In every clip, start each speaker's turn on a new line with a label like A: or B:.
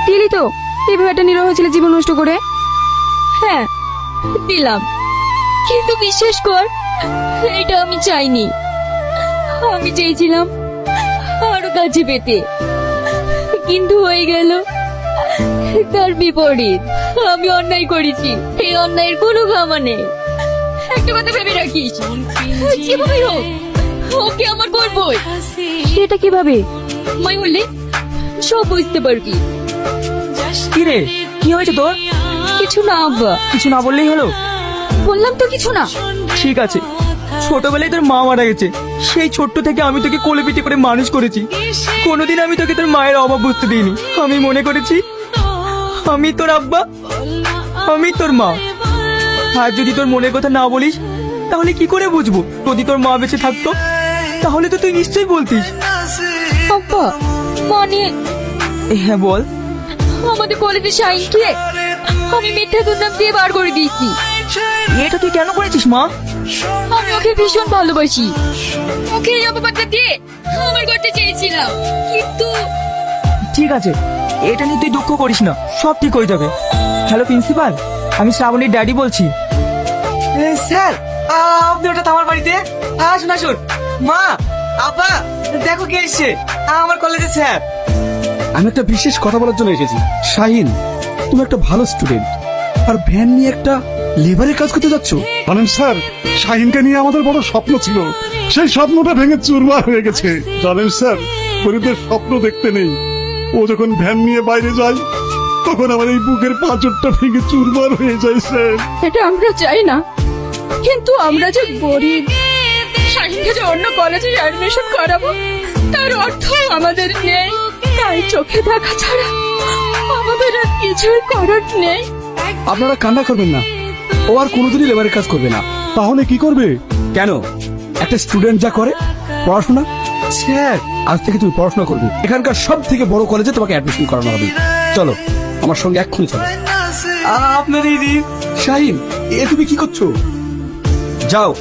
A: দিলি তো এইভাবে একটা নিরহ ছেলে জীবন নষ্ট করে।
B: হ্যাঁ দিলাম, কিন্তু বিশ্বাস কর এটা আমি চাইনি। আমি চেয়েছিলাম আরো কাছে পেতে, কিন্তু হয়ে গেল তার বিপরীত। আমি অন্যায় করেছি, এই অন্যায়ের কোনো ক্ষমা নেই। একটা কথা ভেবে রাখিস, যেভাবেই হোক ওকে আমার করবই।
A: সেটা কিভাবে?
B: মাই বললে সব বুঝতে পারবি।
C: কি রে, কি হয়েছে তোর?
B: কিছু না আব্বা।
C: কিছু না বললেই হলো?
A: বললাম তো কিছু না।
C: ঠিক আছে, ছোটবেলায় তোর মা মারা গেছে, সেই ছোট্ট থেকে আমি তোকে কোলে পিঠে করে মানুষ করেছি। কোনোদিন আমি তোকে তোর মায়ের অভাব বুঝতে দিইনি। আমি মনে করেছি আমি তোর আব্বা, আমি তোর মা। আর যদি তোর মনের কথা না বলিস তাহলে কি করে বুঝবো? যদি তোর মা বেঁচে থাকতো তাহলে তো তুই নিশ্চয়ই বলতিস।
B: আব্বা মানে
C: হ্যাঁ বল।
B: আমাদের কলেজে শাইনকে আমি মিথ্যা দুর্নাম দিয়ে বার করে দিয়েছি।
C: এটা তুই কেন করেছিস মা?
B: আমি ওকে ভীষণ ভালোবাসি, ওকে এই অপবাদটা দিয়ে আমার করতে চেয়েছিলাম, কিন্তু
C: ঠিক আছে, এটা নিয়ে তুই দুঃখ করিস না, সব ঠিক হয়ে যাবে। হ্যালো প্রিন্সিপাল, আমি শ্রাবণীর ড্যাডি বলছি। স্যার, আপনি ওটা আমার বাড়িতে আসুন আসুন। মা, আপা, দেখো কে এসছে, আমার কলেজের স্যার।
D: আমি একটা বিশেষ কথা বলার জন্য এসেছি। শাহিন, তুমি একটা ভালো স্টুডেন্ট, আর ভ্যান নিয়ে একটা লেবারের কাজ করতে যাচ্ছ।
E: জানেন স্যার, শাহিনকে নিয়ে আমাদের বড় স্বপ্ন ছিল, সেই স্বপ্নটা ভেঙে চুরমার হয়ে গেছে। জানেন স্যার, গরিবদের স্বপ্ন দেখতে নেই। ও যখন ভ্যান নিয়ে বাইরে যায় তখন আমার এই বুকের পাঁচরটা ভেঙে চুরমার হয়ে যায় স্যার।
A: এটা আমরা চাই না, কিন্তু আমরা যে গরিব, শাহিনকে যে অন্য কলেজে অ্যাডমিশন করাবো তার অর্থ আমাদের নেই। তাই চোখে দেখা ছাড়া আমাদের আর কিছুই করার নেই।
D: আপনারা কান্না করবেন না, ও আর কোনোদিনই লেবারের কাজ করবে না।
E: তাহলে কি করবে?
D: কেন? একটা স্টুডেন্ট যা করে পড়াশোনা। স্যার, আজ থেকে তুমি পড়াশোনা করবে, এখানকার সব থেকে বড় কলেজে তোমাকে অ্যাডমিশন করানো হবে। চলো আমার সঙ্গে এক্ষুনি চলো।
C: আপনার এই দিন।
D: শাহিন, এ তুমি কি করছো? যাও,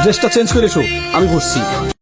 D: ড্রেসটা চেঞ্জ করে এসো, আমি বসছি।